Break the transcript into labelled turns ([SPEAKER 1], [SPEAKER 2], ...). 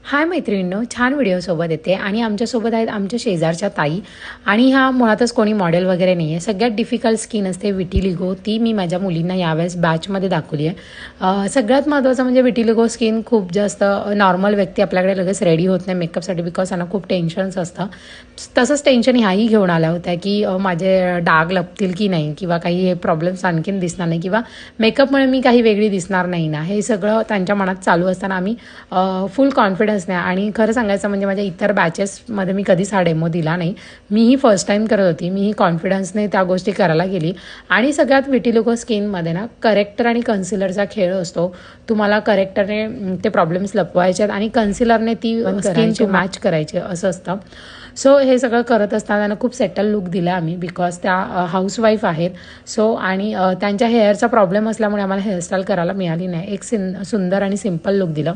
[SPEAKER 1] हाय मैत्रिणींनो, छान व्हिडिओसोबत येते आणि आमच्यासोबत आहेत आमच्या शेजारच्या ताई. आणि ह्या मुळातच कोणी मॉडेल वगैरे नाही आहे. सगळ्यात डिफिकल्ट स्किन असते विटिलिगो, ती मी माझ्या मुलींना यावेळेस बॅचमध्ये दाखवली आहे. सगळ्यात महत्त्वाचं म्हणजे विटिलिगो स्किन खूप जास्त नॉर्मल व्यक्ती आपल्याकडे लगेच रेडी होत नाही मेकअपसाठी, बिकॉज त्यांना खूप टेन्शन्स असतं. तसंच टेन्शन ह्याही घेऊन आल्या होत्या की माझे डाग लपतील की नाही, किंवा काही हे प्रॉब्लेम्स आणखीन दिसणार नाही, किंवा मेकअपमुळे मी काही वेगळी दिसणार नाही ना, हे सगळं त्यांच्या मनात चालू असताना आम्ही फुल कॉन्फिडन्स नाही. आणि खरं सांगायचं म्हणजे माझ्या इतर बॅचेसमध्ये मी कधीच हा डेमो दिला नाही. मीही फर्स्ट टाईम करत होती. मीही कॉन्फिडन्सने त्या गोष्टी करायला गेली. आणि सगळ्यात विटिलिगो स्किनमध्ये ना करेक्टर आणि कन्सिलरचा खेळ असतो. तुम्हाला करेक्टरने ते प्रॉब्लेम्स लपवायचे आहेत आणि कन्सिलरने ती स्किनची मॅच करायची असं असतं. सो हे सगळं करत असताना त्यांना खूप सेटल लुक दिला आम्ही, बिकॉज त्या हाऊसवाईफ आहेत. सो आणि त्यांच्या हेअरचा प्रॉब्लेम असल्यामुळे आम्हाला हेअरस्टाईल करायला मिळाली नाही. एक सुंदर आणि सिम्पल लुक दिलं.